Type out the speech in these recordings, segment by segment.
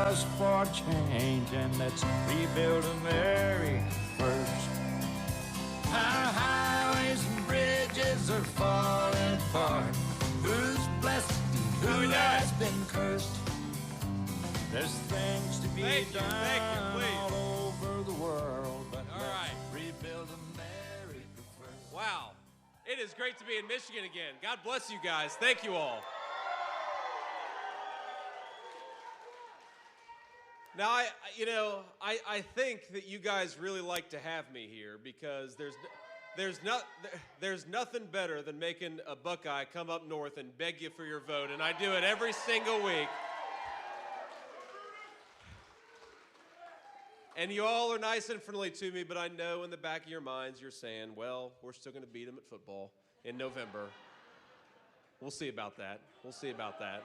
us for change, and let's rebuild America first. Our highways and bridges are falling apart. Who's blessed and who has been cursed? There's things to be done all over the world, but let's rebuild America first. Wow. It is great to be in Michigan again. God bless you guys. Thank you all. Now, I think that you guys really like to have me here because there's nothing better than making a Buckeye come up north and beg you for your vote, and I do it every single week. And you all are nice and friendly to me, but I know in the back of your minds you're saying, well, we're still going to beat them at football in November. We'll see about that. We'll see about that.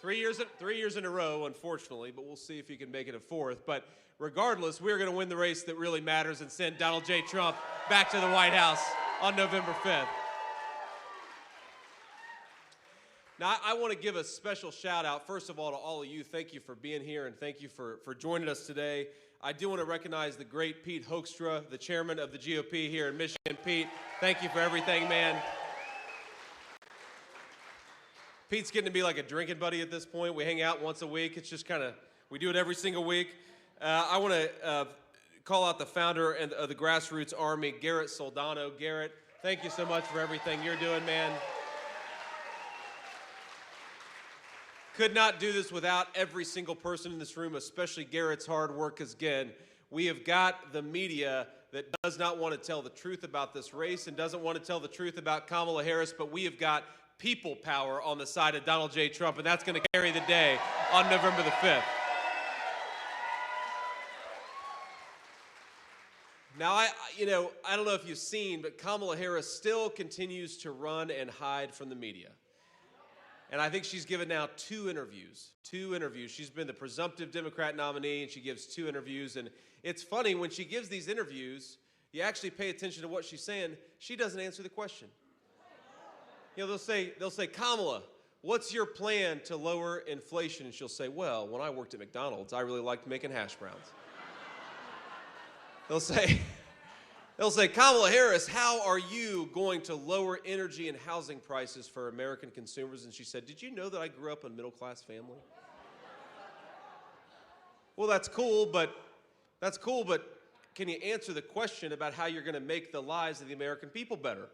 3 years in a row, unfortunately, but we'll see if you can make it a fourth. But regardless, we're going to win the race that really matters and send Donald J. Trump back to the White House on November 5th. Now, I want to give a special shout out, first of all, to all of you. Thank you for being here, and thank you for joining us today. I do want to recognize the great Pete Hoekstra, the chairman of the GOP here in Michigan. Pete, thank you for everything, man. Pete's getting to be like a drinking buddy at this point. We hang out once a week. It's just kind of, we do it every single week. I want to call out the founder of the Grassroots Army, Garrett Soldano. Garrett, thank you so much for everything you're doing, man. Could not do this without every single person in this room, especially Garrett's hard work, because again, we have got the media that does not want to tell the truth about this race and doesn't want to tell the truth about Kamala Harris, but we have got people power on the side of Donald J. Trump, and that's going to carry the day on November the 5th. Now, I don't know if you've seen, but Kamala Harris still continues to run and hide from the media. And I think she's given now two interviews. She's been the presumptive Democrat nominee, and she gives two interviews. And it's funny, when she gives these interviews, you actually pay attention to what she's saying. She doesn't answer the question. They'll say, Kamala, what's your plan to lower inflation? And she'll say, well, when I worked at McDonald's, I really liked making hash browns. They'll say, Kamala Harris, how are you going to lower energy and housing prices for American consumers? And she said, did you know that I grew up in a middle-class family? Well, that's cool, but can you answer the question about how you're going to make the lives of the American people better?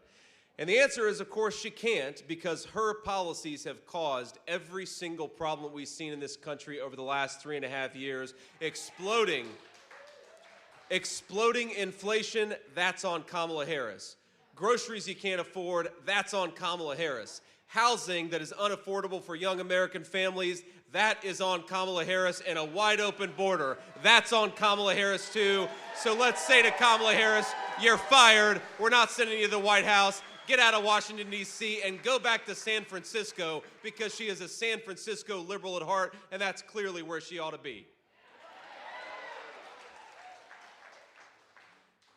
And the answer is, of course, she can't, because her policies have caused every single problem we've seen in this country over the last 3.5 years. Exploding inflation, that's on Kamala Harris. Groceries you can't afford, that's on Kamala Harris. Housing that is unaffordable for young American families, that is on Kamala Harris. And a wide open border, that's on Kamala Harris too. So let's say to Kamala Harris, you're fired. We're not sending you to the White House. Get out of Washington, D.C., and go back to San Francisco, because she is a San Francisco liberal at heart, and that's clearly where she ought to be.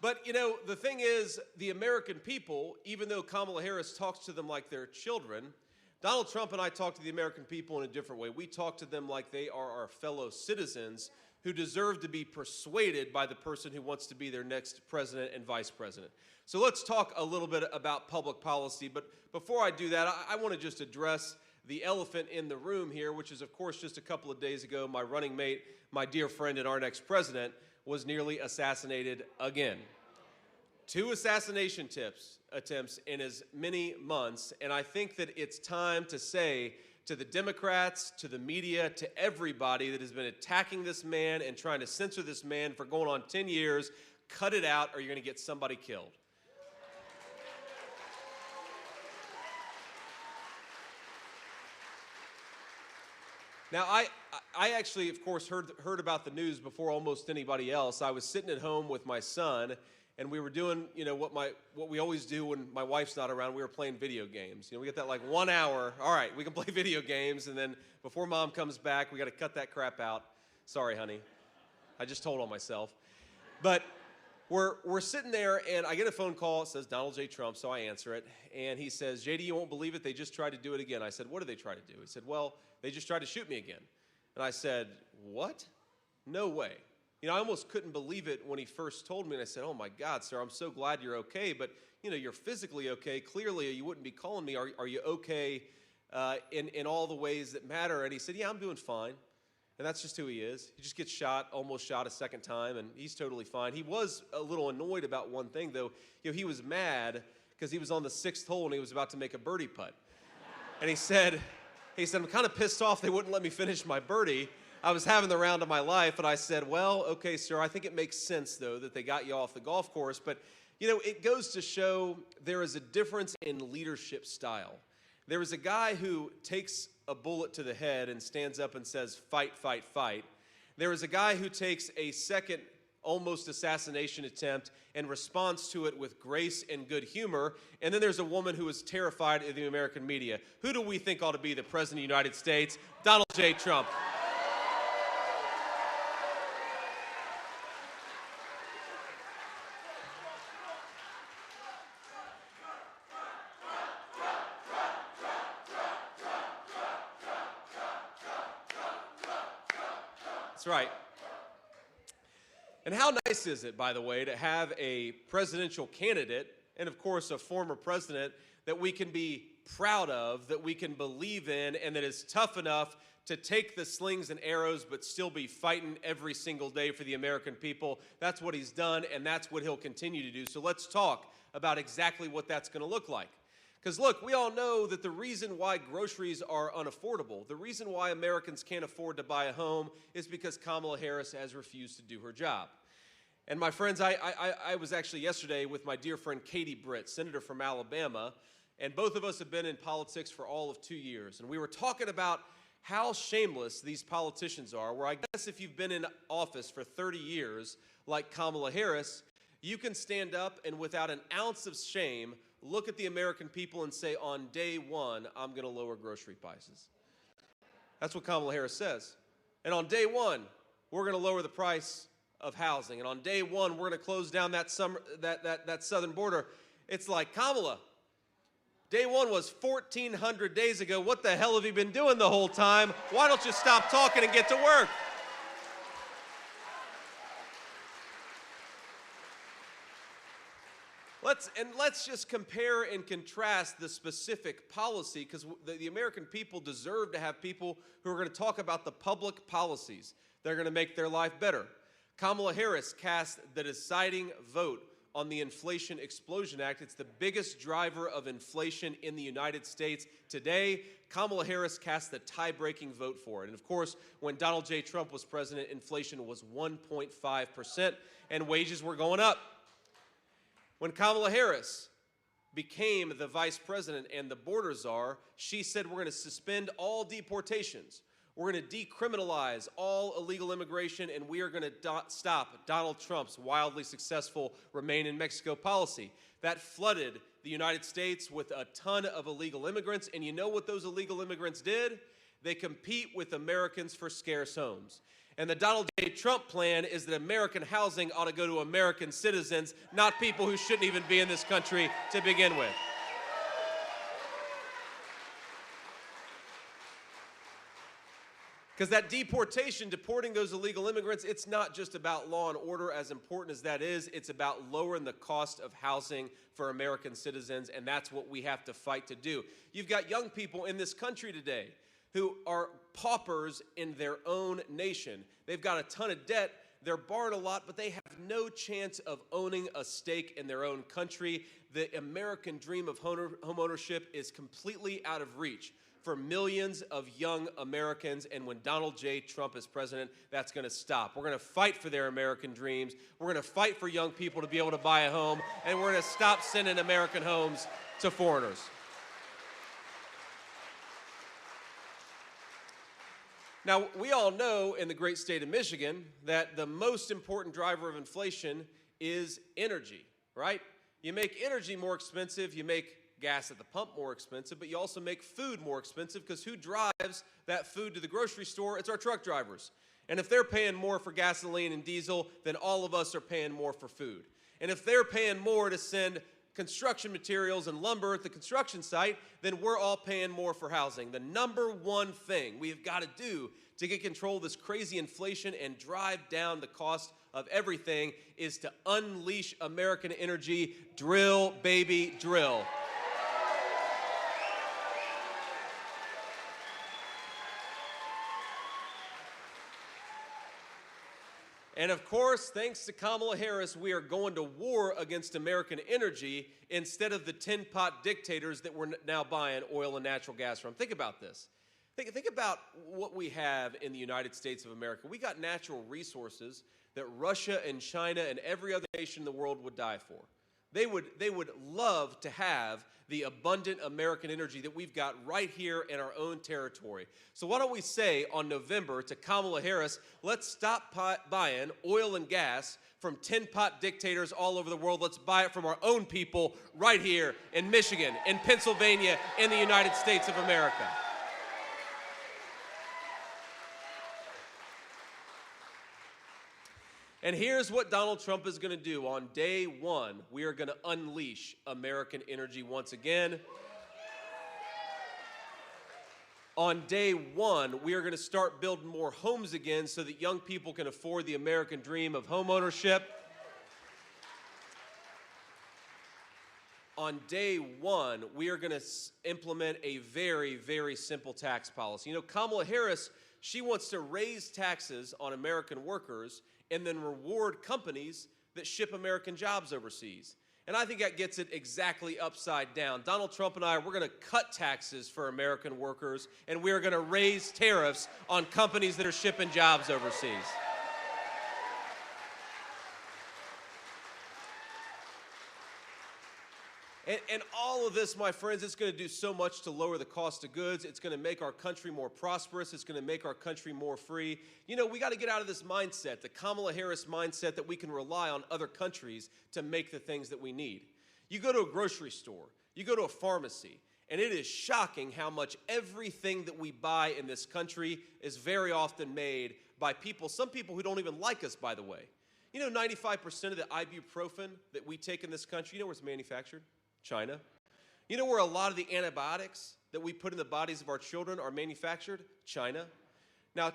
But, the thing is, the American people, even though Kamala Harris talks to them like they're children, Donald Trump and I talk to the American people in a different way. We talk to them like they are our fellow citizens who deserve to be persuaded by the person who wants to be their next president and vice president. So let's talk a little bit about public policy. But before I do that, I want to just address the elephant in the room here, which is, of course, just a couple of days ago, my running mate, my dear friend and our next president, was nearly assassinated again. 2 assassination attempts in as many months, and I think that it's time to say to the Democrats, to the media, to everybody that has been attacking this man and trying to censor this man for going on 10 years, cut it out or you're going to get somebody killed. Now, I actually, of course, heard about the news before almost anybody else. I was sitting at home with my son, and we were doing, what we always do when my wife's not around. We were playing video games. We get that like 1 hour. All right, we can play video games, and then before Mom comes back, we got to cut that crap out. Sorry, honey. I just told on myself. But we're sitting there, and I get a phone call. It says Donald J. Trump, so I answer it. And he says, JD, you won't believe it. They just tried to do it again. I said, what did they try to do? He said, well, they just tried to shoot me again. And I said, what? No way. You know, I almost couldn't believe it when he first told me, and I said, oh my God, sir, I'm so glad you're okay, but you know, you're physically okay. Clearly, you wouldn't be calling me. Are you okay in all the ways that matter? And he said, yeah, I'm doing fine. And that's just who he is. He just gets shot, almost shot a second time, and he's totally fine. He was a little annoyed about one thing, though. You know, he was mad because he was on the 6th hole and he was about to make a birdie putt. And he said, I'm kind of pissed off they wouldn't let me finish my birdie. I was having the round of my life, and I said, well, okay, sir, I think it makes sense, though, that they got you off the golf course. But, you know, it goes to show there is a difference in leadership style. There is a guy who takes a bullet to the head and stands up and says, fight, fight, fight. There is a guy who takes a second almost assassination attempt and responds to it with grace and good humor. And then there's a woman who is terrified of the American media. Who do we think ought to be the President of the United States? Donald J. Trump. That's right. And how nice is it, by the way, to have a presidential candidate, and of course a former president, that we can be proud of, that we can believe in, and that is tough enough to take the slings and arrows but still be fighting every single day for the American people. That's what he's done, and that's what he'll continue to do. So let's talk about exactly what that's going to look like. Because look, we all know that the reason why groceries are unaffordable, the reason why Americans can't afford to buy a home is because Kamala Harris has refused to do her job. And my friends, I was actually yesterday with my dear friend Katie Britt, senator from Alabama, and both of us have been in politics for all of 2 years. And we were talking about how shameless these politicians are, where I guess if you've been in office for 30 years, like Kamala Harris, you can stand up and without an ounce of shame look at the American people and say, on day one, I'm going to lower grocery prices. That's what Kamala Harris says. And on day one, we're going to lower the price of housing. And on day one, we're going to close down that southern border. It's like, Kamala, day one was 1,400 days ago. What the hell have you been doing the whole time? Why don't you stop talking and get to work? Let's just compare and contrast the specific policy, because the American people deserve to have people who are going to talk about the public policies that are going to make their life better. Kamala Harris cast the deciding vote on the Inflation Explosion Act. It's the biggest driver of inflation in the United States today. Kamala Harris cast the tie-breaking vote for it. And of course, when Donald J. Trump was president, inflation was 1.5%, and wages were going up. When Kamala Harris became the vice president and the border czar, she said, we're going to suspend all deportations. We're going to decriminalize all illegal immigration, and we are going to stop Donald Trump's wildly successful Remain in Mexico policy. That flooded the United States with a ton of illegal immigrants, and you know what those illegal immigrants did? They compete with Americans for scarce homes. And the Donald J. Trump plan is that American housing ought to go to American citizens, not people who shouldn't even be in this country to begin with. Because that deporting those illegal immigrants, it's not just about law and order, as important as that is. It's about lowering the cost of housing for American citizens, and that's what we have to fight to do. You've got young people in this country today who are paupers in their own nation. They've got a ton of debt. They're borrowing a lot, but they have no chance of owning a stake in their own country. The American dream of homeownership is completely out of reach for millions of young Americans, and when Donald J. Trump is president, that's going to stop. We're going to fight for their American dreams. We're going to fight for young people to be able to buy a home, and we're going to stop sending American homes to foreigners. Now, we all know in the great state of Michigan that the most important driver of inflation is energy, right? You make energy more expensive, you make gas at the pump more expensive, but you also make food more expensive, because who drives that food to the grocery store? It's our truck drivers. And if they're paying more for gasoline and diesel, then all of us are paying more for food. And if they're paying more to send construction materials and lumber at the construction site, then we're all paying more for housing. The number one thing we've got to do to get control of this crazy inflation and drive down the cost of everything is to unleash American energy. Drill, baby, drill. And of course, thanks to Kamala Harris, we are going to war against American energy instead of the tin-pot dictators that we're now buying oil and natural gas from. Think about this. Think about what we have in the United States of America. We got natural resources that Russia and China and every other nation in the world would die for. They would love to have the abundant American energy that we've got right here in our own territory. So why don't we say on November to Kamala Harris, let's stop buying oil and gas from tin-pot dictators all over the world. Let's buy it from our own people right here in Michigan, in Pennsylvania, in the United States of America. And here's what Donald Trump is going to do. On day one, we are going to unleash American energy once again. On day one, we are going to start building more homes again so that young people can afford the American dream of home ownership. On day one, we are going to implement a very, very simple tax policy. You know, Kamala Harris, she wants to raise taxes on American workers and then reward companies that ship American jobs overseas. And I think that gets it exactly upside down. Donald Trump and I, we're going to cut taxes for American workers, and we're going to raise tariffs on companies that are shipping jobs overseas. And all of this, my friends, it's going to do so much to lower the cost of goods. It's going to make our country more prosperous. It's going to make our country more free. You know, we got to get out of this mindset, the Kamala Harris mindset, that we can rely on other countries to make the things that we need. You go to a grocery store, you go to a pharmacy, and it is shocking how much everything that we buy in this country is very often made by people, some people who don't even like us, by the way. You know, 95% of the ibuprofen that we take in this country, you know where it's manufactured? China. You know where a lot of the antibiotics that we put in the bodies of our children are manufactured? China. Now,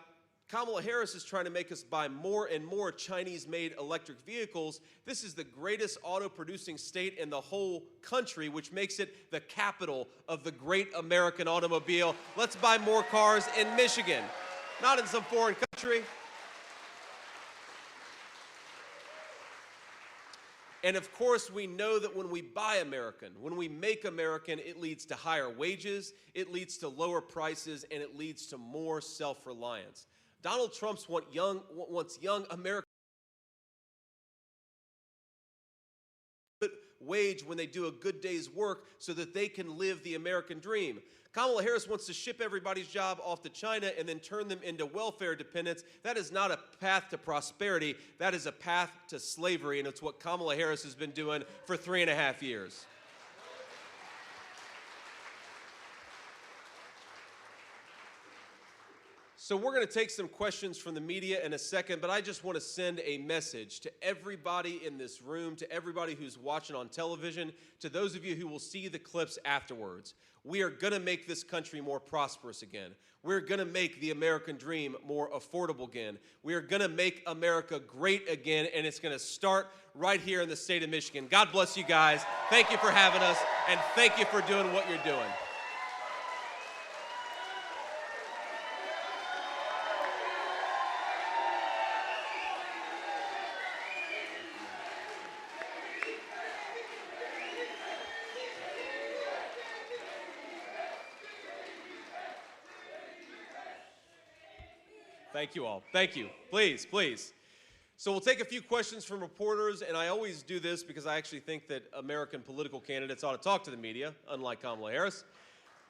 Kamala Harris is trying to make us buy more and more Chinese-made electric vehicles. This is the greatest auto-producing state in the whole country, which makes it the capital of the great American automobile. Let's buy more cars in Michigan, not in some foreign country. And of course, we know that when we buy American, when we make American, it leads to higher wages, it leads to lower prices, and it leads to more self-reliance. Donald Trump wants young Americans wage when they do a good day's work so that they can live the American dream. Kamala Harris wants to ship everybody's job off to China and then turn them into welfare dependents. That is not a path to prosperity. That is a path to slavery, and it's what Kamala Harris has been doing for 3.5 years. So we're going to take some questions from the media in a second, but I just want to send a message to everybody in this room, to everybody who's watching on television, to those of you who will see the clips afterwards. We are going to make this country more prosperous again. We're going to make the American dream more affordable again. We are going to make America great again, and it's going to start right here in the state of Michigan. God bless you guys. Thank you for having us, and thank you for doing what you're doing. Thank you all. Thank you. Please, please. So we'll take a few questions from reporters, and I always do this because I actually think that American political candidates ought to talk to the media, unlike Kamala Harris.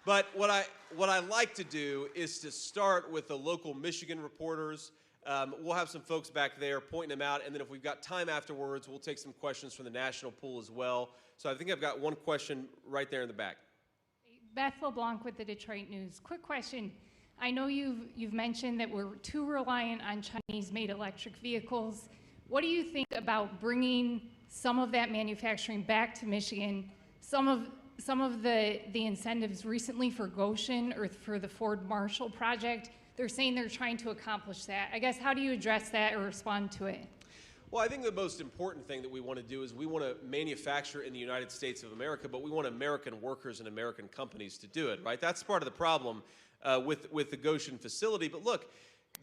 But what I like to do is to start with the local Michigan reporters. We'll have some folks back there pointing them out, and then if we've got time afterwards, we'll take some questions from the national pool as well. So I think I've got one question right there in the back. Beth LeBlanc with the Detroit News. Quick question. I know you've mentioned that we're too reliant on Chinese-made electric vehicles. What do you think about bringing some of that manufacturing back to Michigan. Some of the incentives recently for Goshen or for the Ford Marshall project, they're saying they're trying to accomplish that. I guess, how do you address that or respond to it? Well, I think the most important thing that we want to do is we want to manufacture in the United States of America, but we want American workers and American companies to do it, right? That's part of the problem with the Goshen facility. But look,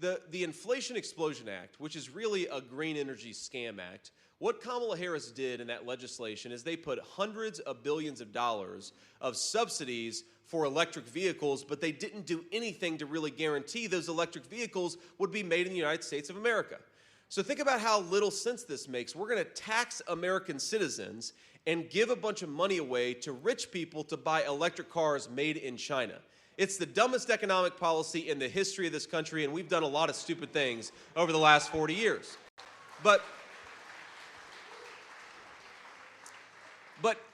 the Inflation Explosion Act, which is really a green energy scam act, what Kamala Harris did in that legislation is they put hundreds of billions of dollars of subsidies for electric vehicles, but they didn't do anything to really guarantee those electric vehicles would be made in the United States of America. So think about how little sense this makes. We're going to tax American citizens and give a bunch of money away to rich people to buy electric cars made in China. It's the dumbest economic policy in the history of this country, and we've done a lot of stupid things over the last 40 years. But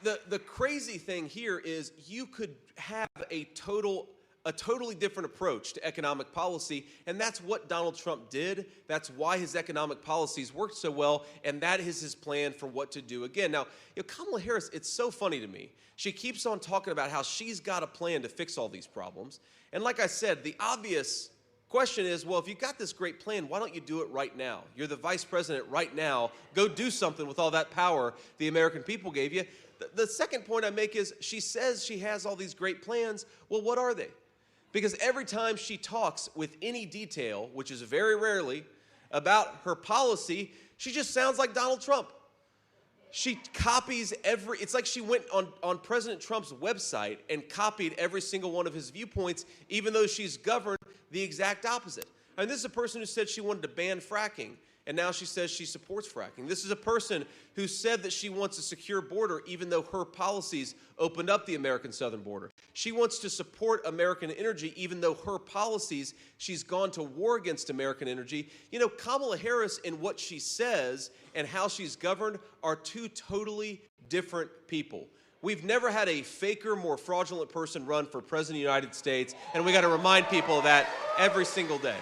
the crazy thing here is you could have a totally different approach to economic policy, and that's what Donald Trump did. That's why his economic policies worked so well, and that is his plan for what to do again. Now, Kamala Harris, it's so funny to me. She keeps on talking about how she's got a plan to fix all these problems. And like I said, the obvious question is, well, if you've got this great plan, why don't you do it right now? You're the vice president right now. Go do something with all that power the American people gave you. The second point I make is she says she has all these great plans. Well, what are they? Because every time she talks with any detail, which is very rarely, about her policy, she just sounds like Donald Trump. She copies it's like she went on President Trump's website and copied every single one of his viewpoints, even though she's governed the exact opposite. And this is a person who said she wanted to ban fracking, and now she says she supports fracking. This is a person who said that she wants a secure border, even though her policies opened up the American southern border. She wants to support American energy, even though her policies, she's gone to war against American energy. Kamala Harris and what she says and how she's governed are two totally different people. We've never had a faker, more fraudulent person run for president of the United States, and we got to remind people of that every single day.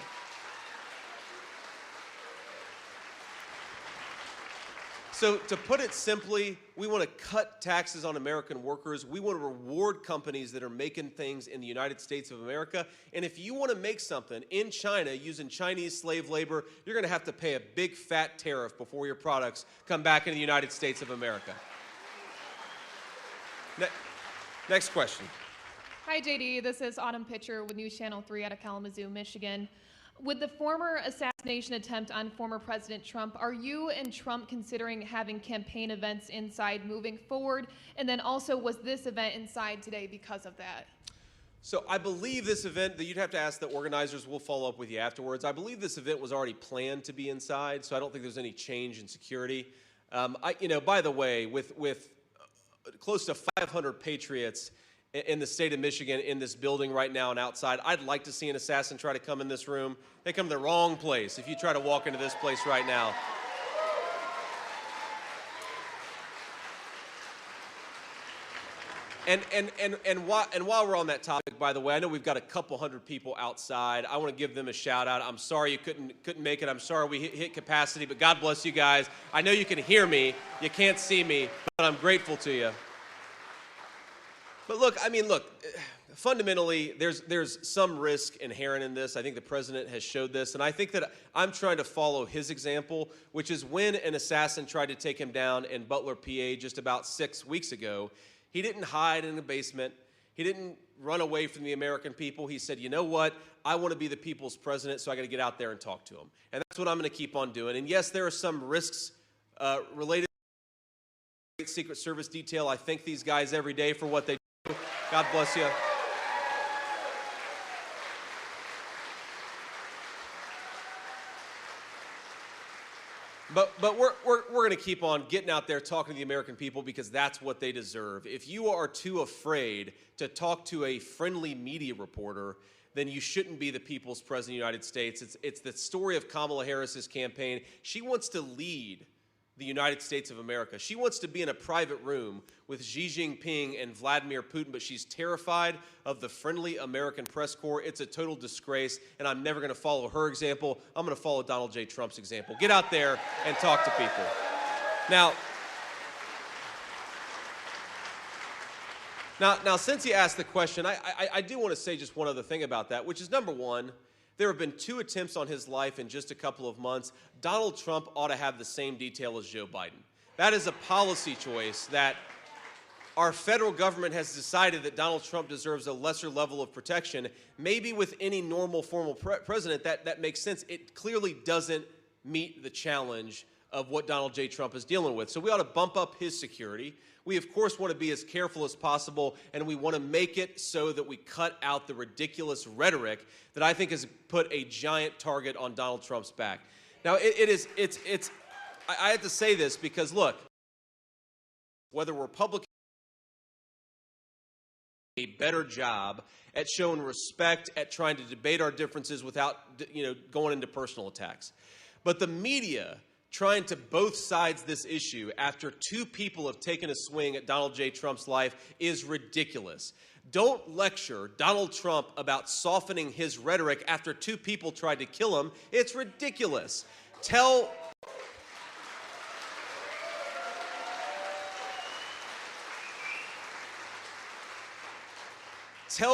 So to put it simply, we want to cut taxes on American workers. We want to reward companies that are making things in the United States of America. And if you want to make something in China using Chinese slave labor, you're going to have to pay a big fat tariff before your products come back into the United States of America. Next question. Hi, JD. This is Autumn Pitcher with News Channel 3 out of Kalamazoo, Michigan. With the former assassination attempt on former President Trump, are you and Trump considering having campaign events inside moving forward? And then also, was this event inside today because of that? So I believe this event, that you'd have to ask the organizers, we'll follow up with you afterwards. I believe this event was already planned to be inside, so I don't think there's any change in security. By the way, with close to 500 patriots in the state of Michigan in this building right now and outside, I'd like to see an assassin try to come in this room. They come to the wrong place if you try to walk into this place right now. And while we're on that topic, by the way, I know we've got a couple hundred people outside. I want to give them a shout out. I'm sorry you couldn't make it. I'm sorry we hit capacity, but God bless you guys. I know you can hear me. You can't see me, but I'm grateful to you. But look, fundamentally, there's some risk inherent in this. I think the president has showed this, and I think that I'm trying to follow his example, which is when an assassin tried to take him down in Butler, PA, just about 6 weeks ago. He didn't hide in the basement. He didn't run away from the American people. He said, you know what? I want to be the people's president, so I got to get out there and talk to him. And that's what I'm going to keep on doing. And yes, there are some risks related to Secret Service detail. I thank these guys every day for what they do. God bless you. But we're going to keep on getting out there talking to the American people because that's what they deserve. If you are too afraid to talk to a friendly media reporter, then you shouldn't be the people's president of the United States. It's the story of Kamala Harris's campaign. She wants to lead the United States of America. She wants to be in a private room with Xi Jinping and Vladimir Putin, but she's terrified of the friendly American press corps. It's a total disgrace, and I'm never going to follow her example. I'm going to follow Donald J. Trump's example. Get out there and talk to people. Now, Now, since you asked the question, I do want to say just one other thing about that, which is number one, there have been 2 attempts on his life in just a couple of months. Donald Trump ought to have the same detail as Joe Biden. That is a policy choice that our federal government has decided that Donald Trump deserves a lesser level of protection. Maybe with any normal formal president, that makes sense. It clearly doesn't meet the challenge of what Donald J. Trump is dealing with. So we ought to bump up his security. We, of course, want to be as careful as possible, and we want to make it so that we cut out the ridiculous rhetoric that I think has put a giant target on Donald Trump's back. Now, I have to say this because, look, whether Republicans do a better job at showing respect, at trying to debate our differences without, going into personal attacks. But the media trying to both sides this issue after 2 people have taken a swing at Donald J. Trump's life is ridiculous. Don't lecture Donald Trump about softening his rhetoric after 2 people tried to kill him. It's ridiculous. Tell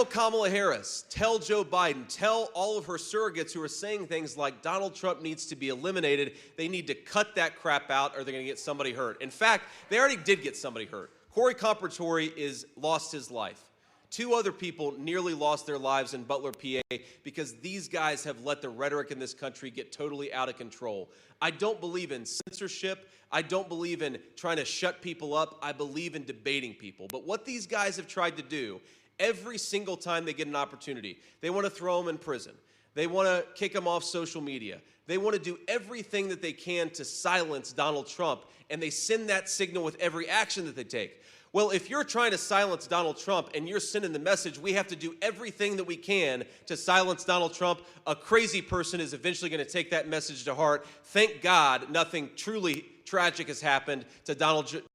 Kamala Harris, tell Joe Biden, tell all of her surrogates who are saying things like Donald Trump needs to be eliminated, they need to cut that crap out or they're going to get somebody hurt. In fact, they already did get somebody hurt. Corey Comperatory lost his life. 2 other people nearly lost their lives in Butler, PA, because these guys have let the rhetoric in this country get totally out of control. I don't believe in censorship. I don't believe in trying to shut people up. I believe in debating people. But what these guys have tried to do every single time they get an opportunity, they want to throw them in prison. They want to kick them off social media. They want to do everything that they can to silence Donald Trump, and they send that signal with every action that they take. Well, if you're trying to silence Donald Trump and you're sending the message, we have to do everything that we can to silence Donald Trump, a crazy person is eventually going to take that message to heart. Thank God nothing truly tragic has happened to Donald Trump.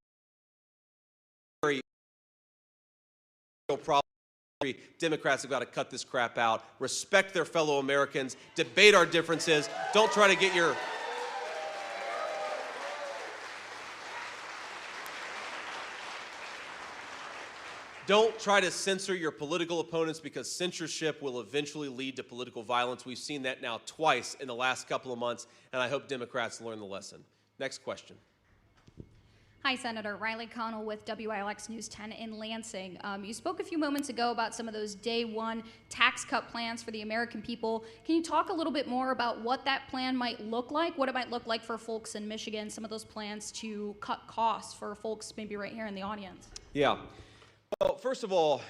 Democrats have got to cut this crap out, respect their fellow Americans, debate our differences. Don't try to censor your political opponents, because censorship will eventually lead to political violence. We've seen that now twice in the last couple of months, and I hope Democrats learn the lesson. Next question. Hi, Senator. Riley Connell with WILX News 10 in Lansing. You spoke a few moments ago about some of those day one tax cut plans for the American people. Can you talk a little bit more about what that plan might look like, what it might look like for folks in Michigan, some of those plans to cut costs for folks maybe right here in the audience? Yeah. Well, first of all,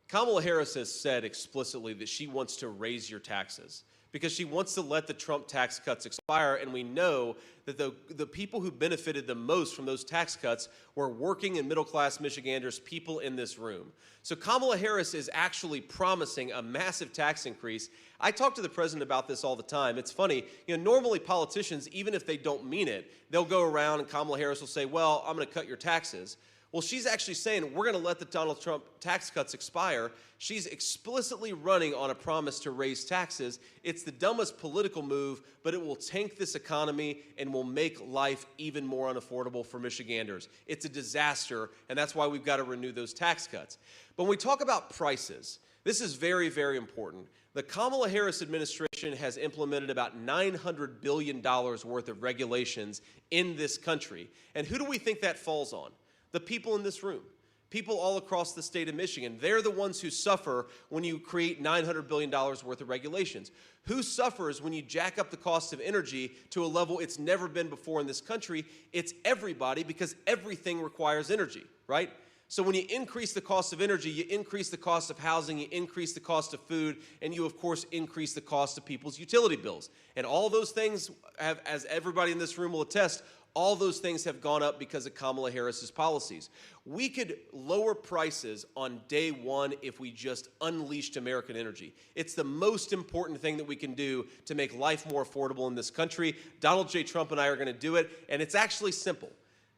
Kamala Harris has said explicitly that she wants to raise your taxes because she wants to let the Trump tax cuts expire, and we know that the people who benefited the most from those tax cuts were working and middle-class Michiganders, people in this room. So Kamala Harris is actually promising a massive tax increase. I talk to the president about this all the time. It's funny, normally politicians, even if they don't mean it, they'll go around and Kamala Harris will say, well, I'm going to cut your taxes. Well, she's actually saying we're going to let the Donald Trump tax cuts expire. She's explicitly running on a promise to raise taxes. It's the dumbest political move, but it will tank this economy and will make life even more unaffordable for Michiganders. It's a disaster, and that's why we've got to renew those tax cuts. But when we talk about prices, this is very, very important. The Kamala Harris administration has implemented about $900 billion worth of regulations in this country. And who do we think that falls on? The people in this room, people all across the state of Michigan. They're the ones who suffer when you create $900 billion worth of regulations. Who suffers when you jack up the cost of energy to a level it's never been before in this country? It's everybody, because everything requires energy, right? So when you increase the cost of energy, you increase the cost of housing, you increase the cost of food, and you, of course, increase the cost of people's utility bills. And all those things have, as everybody in this room will attest, all those things have gone up because of Kamala Harris's policies. We could lower prices on day one if we just unleashed American energy. It's the most important thing that we can do to make life more affordable in this country. Donald J. Trump and I are going to do it, and it's actually simple.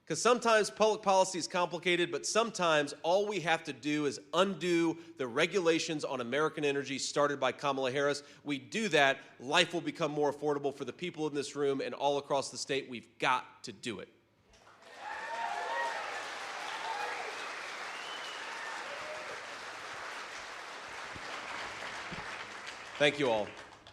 Because sometimes public policy is complicated, but sometimes all we have to do is undo the regulations on American energy started by Kamala Harris. We do that, life will become more affordable for the people in this room and all across the state. We've got to do it. Thank you all.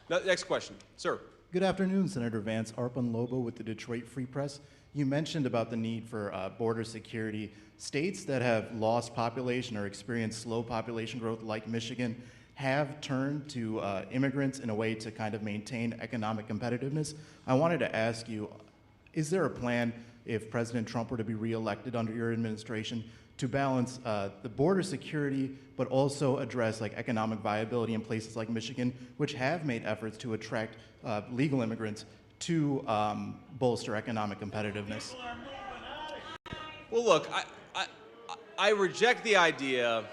Next question. Sir. Good afternoon, Senator Vance. Arpan Lobo with the Detroit Free Press. You mentioned about the need for border security. States that have lost population or experienced slow population growth, like Michigan, have turned to immigrants in a way to kind of maintain economic competitiveness. I wanted to ask you, is there a plan, if President Trump were to be reelected under your administration, to balance the border security, but also address like economic viability in places like Michigan, which have made efforts to attract legal immigrants to bolster economic competitiveness? Well, look, I reject the idea.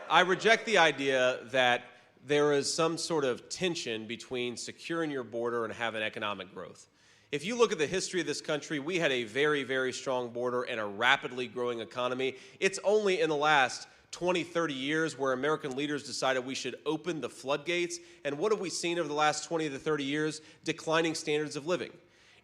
I reject the idea that there is some sort of tension between securing your border and having economic growth. If you look at the history of this country, we had a very, very strong border and a rapidly growing economy. It's only in the last 20, 30 years where American leaders decided we should open the floodgates. And what have we seen over the last 20 to 30 years? Declining standards of living.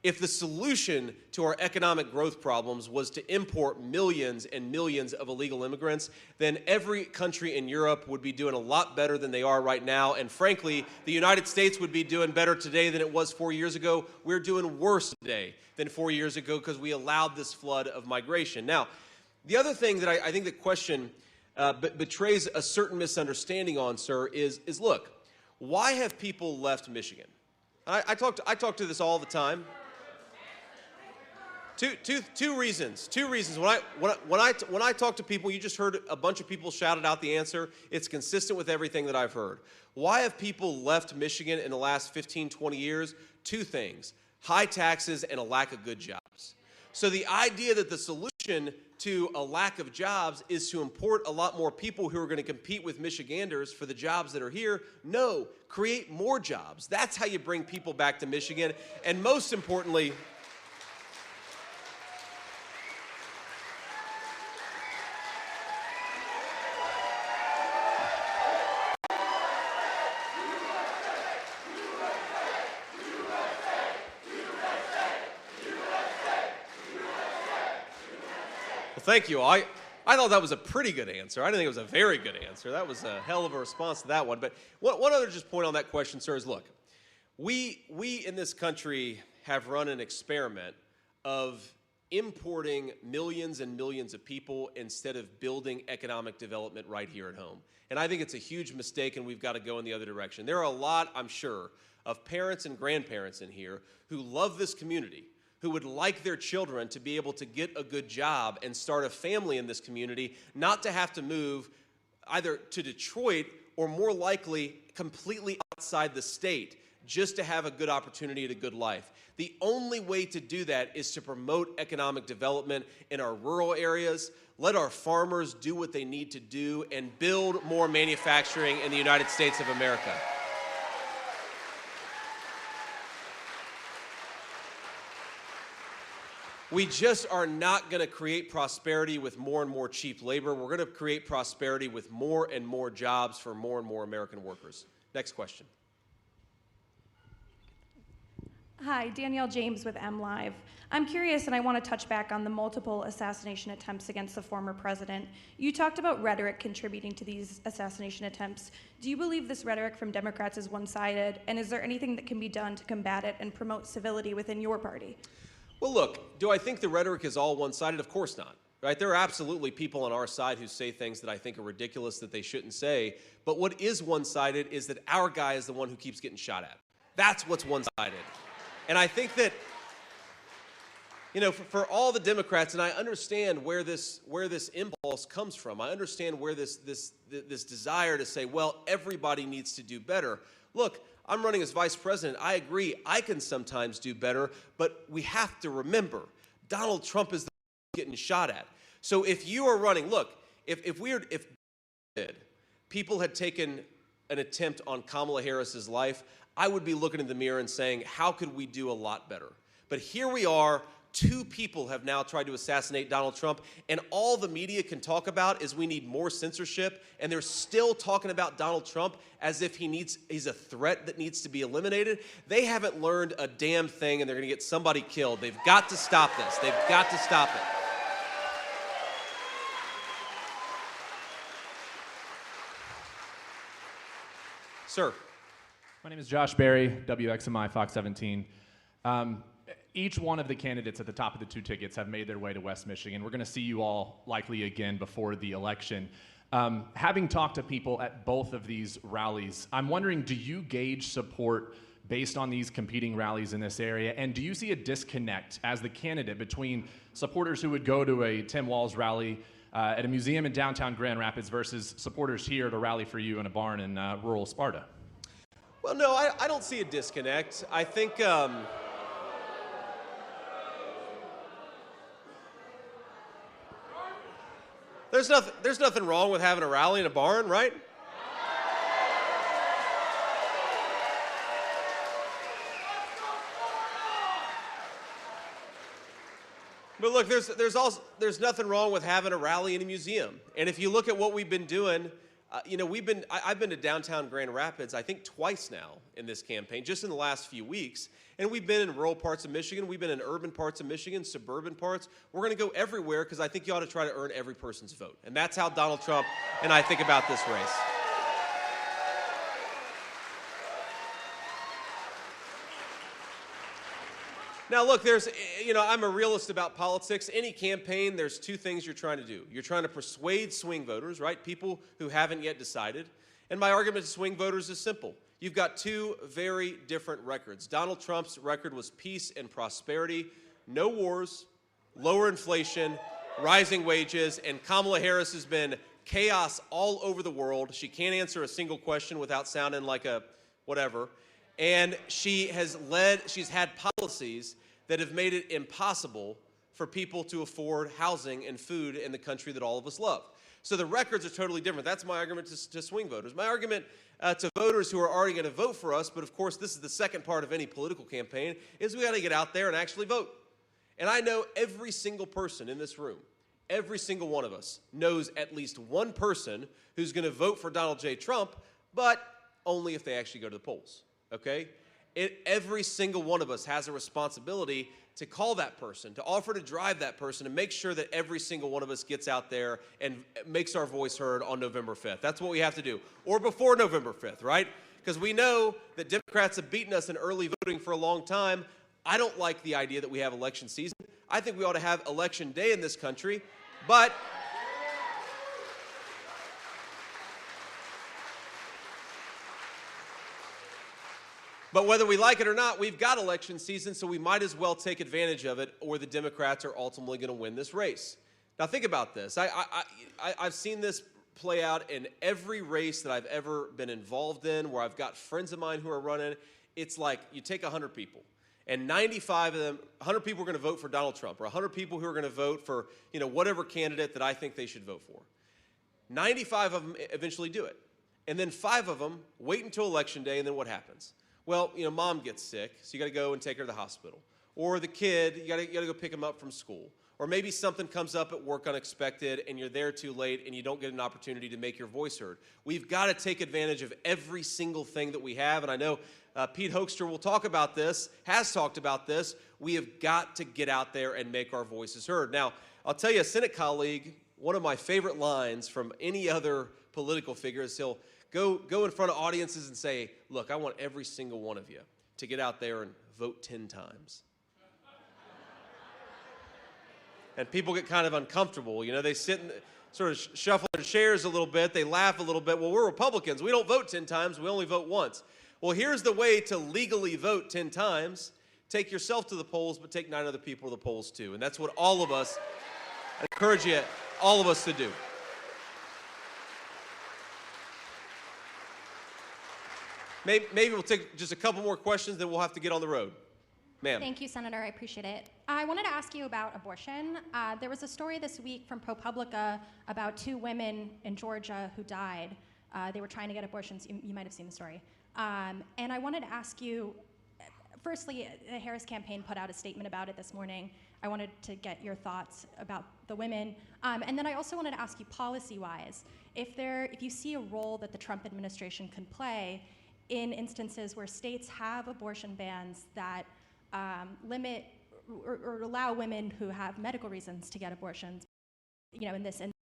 If the solution to our economic growth problems was to import millions and millions of illegal immigrants, then every country in Europe would be doing a lot better than they are right now. And frankly, the United States would be doing better today than it was 4 years ago. We're doing worse today than 4 years ago because we allowed this flood of migration. Now, the other thing that I think the question betrays a certain misunderstanding on, sir, is look, why have people left Michigan? I talk to this all the time. Two reasons. When I talk to people, you just heard a bunch of people shouted out the answer. It's consistent with everything that I've heard. Why have people left Michigan in the last 15, 20 years? Two things: high taxes and a lack of good jobs. So the idea that the solution to a lack of jobs is to import a lot more people who are going to compete with Michiganders for the jobs that are here. No, create more jobs. That's how you bring people back to Michigan. And most importantly, thank you. I thought that was a pretty good answer. I didn't think it was a very good answer. That was a hell of a response to that one. But one other just point on that question, sir, is look, we in this country have run an experiment of importing millions and millions of people instead of building economic development right here at home. And I think it's a huge mistake, and we've got to go in the other direction. There are a lot, I'm sure, of parents and grandparents in here who love this community, who would like their children to be able to get a good job and start a family in this community, not to have to move either to Detroit or more likely completely outside the state just to have a good opportunity and a good life. The only way to do that is to promote economic development in our rural areas, let our farmers do what they need to do, and build more manufacturing in the United States of America. We just are not going to create prosperity with more and more cheap labor. We're going to create prosperity with more and more jobs for more and more American workers. Next question. Hi, Danielle James with MLive. I'm curious, and I want to touch back on the multiple assassination attempts against the former president. You talked about rhetoric contributing to these assassination attempts. Do you believe this rhetoric from Democrats is one-sided, and is there anything that can be done to combat it and promote civility within your party? Well, look, do I think the rhetoric is all one-sided? Of course not. Right? There are absolutely people on our side who say things that I think are ridiculous that they shouldn't say. But what is one-sided is that our guy is the one who keeps getting shot at. That's what's one-sided. And I think that, you know, for all the Democrats, and I understand where this impulse comes from. I understand where this desire to say, well, everybody needs to do better. Look, I'm running as vice president. I agree. I can sometimes do better, but we have to remember Donald Trump is the one getting shot at. So if you are running, look, if people had taken an attempt on Kamala Harris's life, I would be looking in the mirror and saying, how could we do a lot better? But here we are. Two people have now tried to assassinate Donald Trump, and all the media can talk about is we need more censorship, and they're still talking about Donald Trump as if he's a threat that needs to be eliminated. They haven't learned a damn thing, and they're going to get somebody killed. They've got to stop this. They've got to stop it. Sir. My name is Josh Berry, WXMI Fox 17. Each one of the candidates at the top of the two tickets have made their way to West Michigan. We're going to see you all likely again before the election. Having talked to people at both of these rallies, I'm wondering, do you gauge support based on these competing rallies in this area? And do you see a disconnect as the candidate between supporters who would go to a Tim Walz rally at a museum in downtown Grand Rapids versus supporters here at a rally for you in a barn in rural Sparta? Well, no, I don't see a disconnect. I think there's nothing wrong with having a rally in a barn, right? But look, there's nothing wrong with having a rally in a museum. And if you look at what we've been doing, I've been to downtown Grand Rapids, I think twice now in this campaign, just in the last few weeks. And we've been in rural parts of Michigan. We've been in urban parts of Michigan, suburban parts. We're going to go everywhere because I think you ought to try to earn every person's vote. And that's how Donald Trump and I think about this race. Now, look, I'm a realist about politics. Any campaign, there's two things you're trying to do. You're trying to persuade swing voters, right? People who haven't yet decided. And my argument to swing voters is simple. You've got two very different records. Donald Trump's record was peace and prosperity, no wars, lower inflation, rising wages, and Kamala Harris has been chaos all over the world. She can't answer a single question without sounding like a whatever. And she's had policies that have made it impossible for people to afford housing and food in the country that all of us love. So the records are totally different. That's my argument to swing voters. My argument to voters who are already going to vote for us, but of course this is the second part of any political campaign, is we got to get out there and actually vote. And I know every single person in this room, every single one of us knows at least one person who's going to vote for Donald J. Trump, but only if they actually go to the polls. Okay? Every single one of us has a responsibility to call that person, to offer to drive that person, and make sure that every single one of us gets out there and makes our voice heard on November 5th. That's what we have to do. Or before November 5th, right? Because we know that Democrats have beaten us in early voting for a long time. I don't like the idea that we have election season. I think we ought to have election day in this country, but whether we like it or not, we've got election season, so we might as well take advantage of it, or the Democrats are ultimately going to win this race. Now, think about this. I've seen this play out in every race that I've ever been involved in, where I've got friends of mine who are running. It's like you take 100 people, and 95 of them, 100 people are going to vote for Donald Trump, or 100 people who are going to vote for whatever candidate that I think they should vote for. 95 of them eventually do it. And then 5 of them wait until Election Day, and then what happens? Well, mom gets sick, so you got to go and take her to the hospital. Or the kid, you got to go pick him up from school. Or maybe something comes up at work unexpected, and you're there too late, and you don't get an opportunity to make your voice heard. We've got to take advantage of every single thing that we have, and I know Pete Hoekstra will talk about this, has talked about this. We have got to get out there and make our voices heard. Now, I'll tell you, a Senate colleague, one of my favorite lines from any other political figure is he'll go in front of audiences and say, look, I want every single one of you to get out there and vote 10 times. And people get kind of uncomfortable. They sit and sort of shuffle their chairs a little bit. They laugh a little bit. Well, we're Republicans. We don't vote 10 times. We only vote once. Well, here's the way to legally vote 10 times. Take yourself to the polls, but take 9 other people to the polls too. And that's what all of us, I encourage you, all of us to do. Maybe we'll take just a couple more questions, then we'll have to get on the road. Ma'am. Thank you, Senator. I appreciate it. I wanted to ask you about abortion. There was a story this week from ProPublica about 2 women in Georgia who died. They were trying to get abortions. You might have seen the story. And I wanted to ask you, firstly, the Harris campaign put out a statement about it this morning. I wanted to get your thoughts about the women. And then I also wanted to ask you policy-wise, if you see a role that the Trump administration can play in instances where states have abortion bans that limit or allow women who have medical reasons to get abortions, in this instance,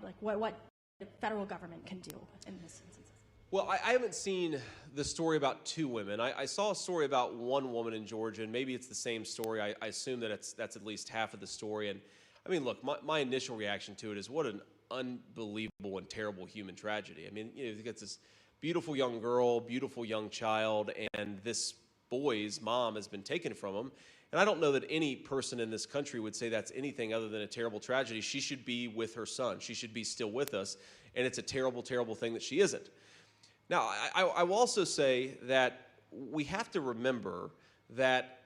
like what the federal government can do in this instance. Well, I haven't seen the story about two women. I saw a story about one woman in Georgia, and maybe it's the same story. I assume that that's at least half of the story. And I mean, look, my initial reaction to it is what an unbelievable and terrible human tragedy. I mean, you get this beautiful young girl, beautiful young child, and this boy's mom has been taken from him. And I don't know that any person in this country would say that's anything other than a terrible tragedy. She should be with her son. She should be still with us. And it's a terrible, terrible thing that she isn't. Now, I will also say that we have to remember that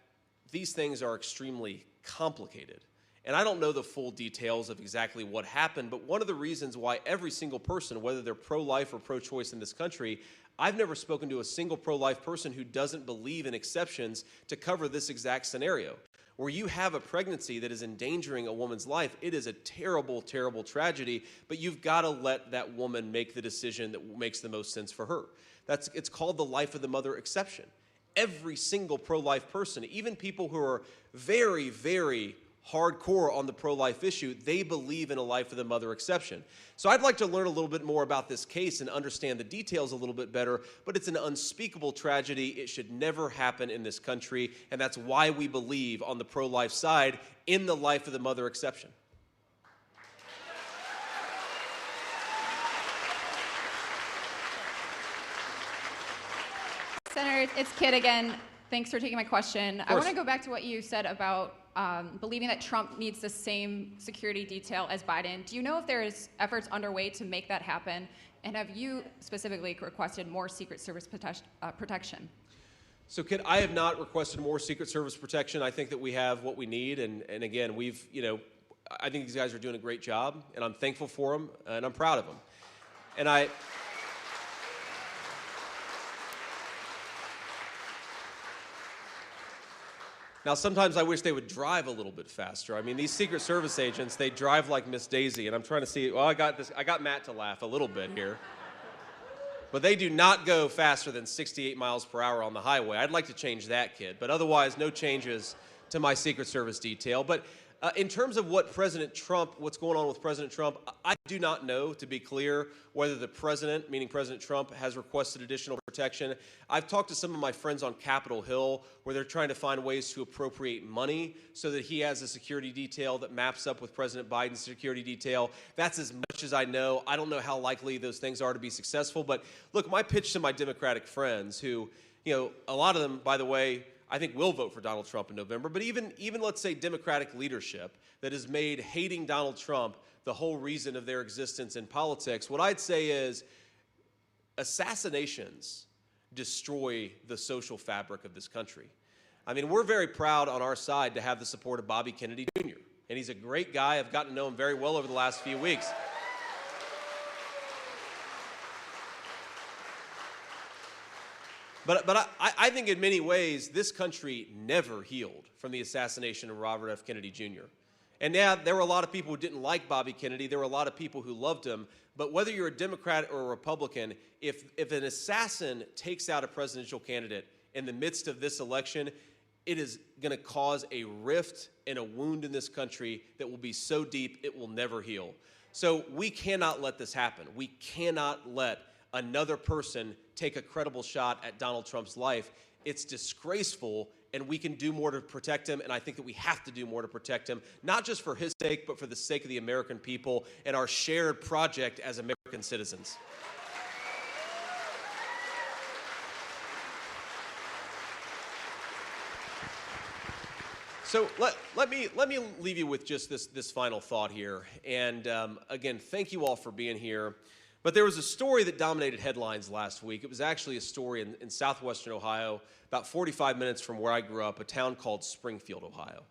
these things are extremely complicated. And I don't know the full details of exactly what happened, but one of the reasons why every single person, whether they're pro-life or pro-choice in this country, I've never spoken to a single pro-life person who doesn't believe in exceptions to cover this exact scenario. Where you have a pregnancy that is endangering a woman's life, it is a terrible, terrible tragedy, but you've got to let that woman make the decision that makes the most sense for her. It's called the life of the mother exception. Every single pro-life person, even people who are very, very hardcore on the pro-life issue, they believe in a life of the mother exception. So I'd like to learn a little bit more about this case and understand the details a little bit better, but it's an unspeakable tragedy. It should never happen in this country, and that's why we believe on the pro-life side in the life of the mother exception. Senator, it's Kit again. Thanks for taking my question. I want to go back to what you said about believing that Trump needs the same security detail as Biden. Do you know if there's efforts underway to make that happen? And have you specifically requested more Secret Service protection? So, Kit, I have not requested more Secret Service protection. I think that we have what we need. And again, I think these guys are doing a great job, and I'm thankful for them, and I'm proud of them. And Now, sometimes I wish they would drive a little bit faster. I mean, these Secret Service agents, they drive like Miss Daisy, and I'm trying to see, well, I got Matt to laugh a little bit here. But they do not go faster than 68 miles per hour on the highway. I'd like to change that, Kid. But otherwise, no changes to my Secret Service detail. But in terms of what's going on with President Trump, I do not know, to be clear, whether the president, meaning President Trump, has requested additional protection. I've talked to some of my friends on Capitol Hill where they're trying to find ways to appropriate money so that he has a security detail that maps up with President Biden's security detail. That's as much as I know. I don't know how likely those things are to be successful. But look, my pitch to my Democratic friends who, a lot of them, by the way, I think will vote for Donald Trump in November, but even let's say Democratic leadership that has made hating Donald Trump the whole reason of their existence in politics, what I'd say is assassinations destroy the social fabric of this country. I mean, we're very proud on our side to have the support of Bobby Kennedy Jr., and he's a great guy. I've gotten to know him very well over the last few weeks. But I think in many ways, this country never healed from the assassination of Robert F. Kennedy Jr. And yeah, there were a lot of people who didn't like Bobby Kennedy. There were a lot of people who loved him. But whether you're a Democrat or a Republican, if an assassin takes out a presidential candidate in the midst of this election, it is going to cause a rift and a wound in this country that will be so deep it will never heal. So we cannot let this happen. We cannot let another person take a credible shot at Donald Trump's life. It's disgraceful, and we can do more to protect him, and I think that we have to do more to protect him, not just for his sake, but for the sake of the American people and our shared project as American citizens. So let me leave you with just this final thought here. And again, thank you all for being here. But there was a story that dominated headlines last week. It was actually a story in southwestern Ohio, about 45 minutes from where I grew up, a town called Springfield, Ohio.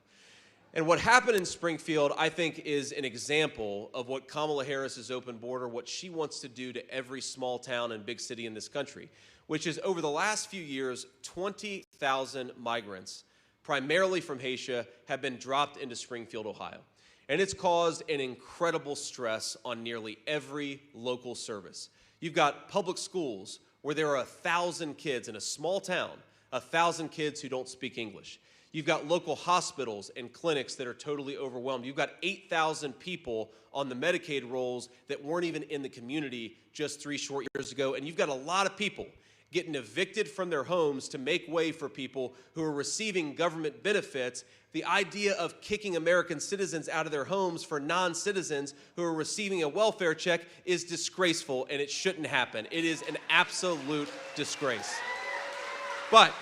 And what happened in Springfield, I think, is an example of what Kamala Harris's open border, what she wants to do to every small town and big city in this country, which is over the last few years, 20,000 migrants, primarily from Haiti, have been dropped into Springfield, Ohio. And it's caused an incredible stress on nearly every local service. You've got public schools where there are 1,000 kids in a small town 1,000 kids who don't speak English. You've got local hospitals and clinics that are totally overwhelmed. You've got 8,000 people on the Medicaid rolls that weren't even in the community just 3 short years ago. And you've got a lot of people getting evicted from their homes to make way for people who are receiving government benefits. The idea of kicking American citizens out of their homes for non-citizens who are receiving a welfare check is disgraceful, and it shouldn't happen. It is an absolute disgrace. But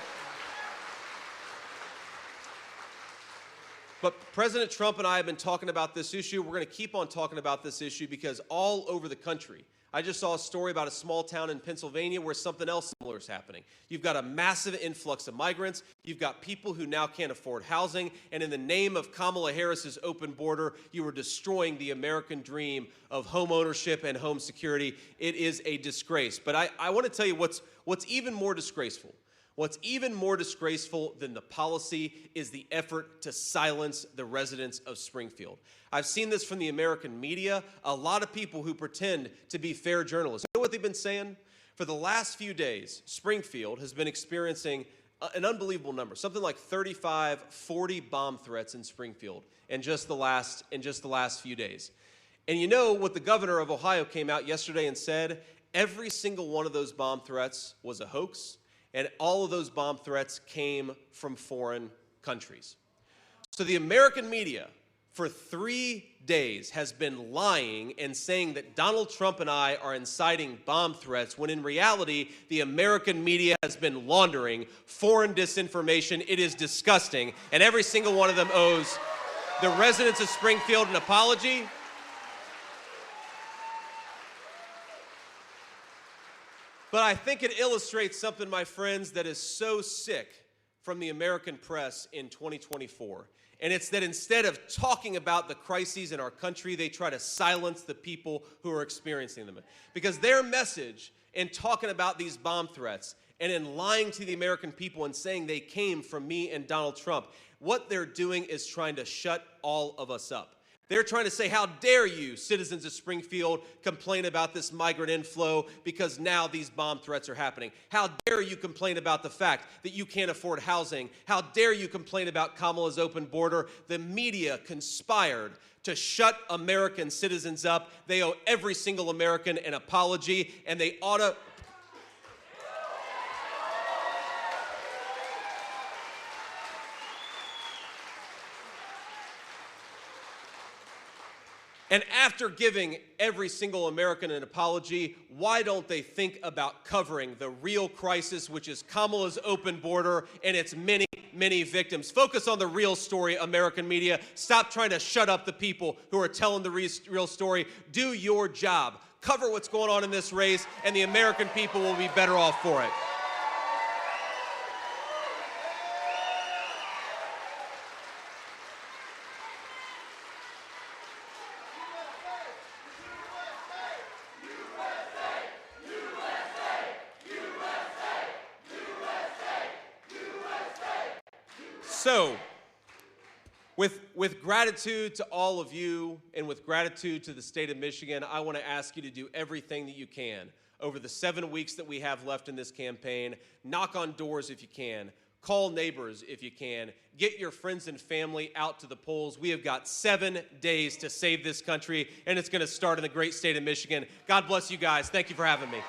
President Trump and I have been talking about this issue. We're going to keep on talking about this issue because all over the country, I just saw a story about a small town in Pennsylvania where something else similar is happening. You've got a massive influx of migrants. You've got people who now can't afford housing. And in the name of Kamala Harris's open border, you are destroying the American dream of home ownership and home security. It is a disgrace. But I want to tell you what's even more disgraceful. What's even more disgraceful than the policy is the effort to silence the residents of Springfield. I've seen this from the American media, a lot of people who pretend to be fair journalists. You know what they've been saying? For the last few days, Springfield has been experiencing an unbelievable number, something like 35, 40 bomb threats in Springfield in just the last few days. And you know what the governor of Ohio came out yesterday and said? Every single one of those bomb threats was a hoax. And all of those bomb threats came from foreign countries. So the American media, for 3 days, has been lying and saying that Donald Trump and I are inciting bomb threats, when in reality, the American media has been laundering foreign disinformation. It is disgusting. And every single one of them owes the residents of Springfield an apology. But I think it illustrates something, my friends, that is so sick from the American press in 2024. And it's that instead of talking about the crises in our country, they try to silence the people who are experiencing them. Because their message in talking about these bomb threats and in lying to the American people and saying they came from me and Donald Trump, what they're doing is trying to shut all of us up. They're trying to say, how dare you, citizens of Springfield, complain about this migrant inflow because now these bomb threats are happening. How dare you complain about the fact that you can't afford housing? How dare you complain about Kamala's open border? The media conspired to shut American citizens up. They owe every single American an apology, and they ought to... And after giving every single American an apology, why don't they think about covering the real crisis, which is Kamala's open border and its many, many victims? Focus on the real story, American media. Stop trying to shut up the people who are telling the real story. Do your job. Cover what's going on in this race, and the American people will be better off for it. So, with gratitude to all of you and with gratitude to the state of Michigan, I want to ask you to do everything that you can over the 7 weeks that we have left in this campaign. Knock on doors if you can. Call neighbors if you can. Get your friends and family out to the polls. We have got 7 days to save this country, and it's going to start in the great state of Michigan. God bless you guys. Thank you for having me.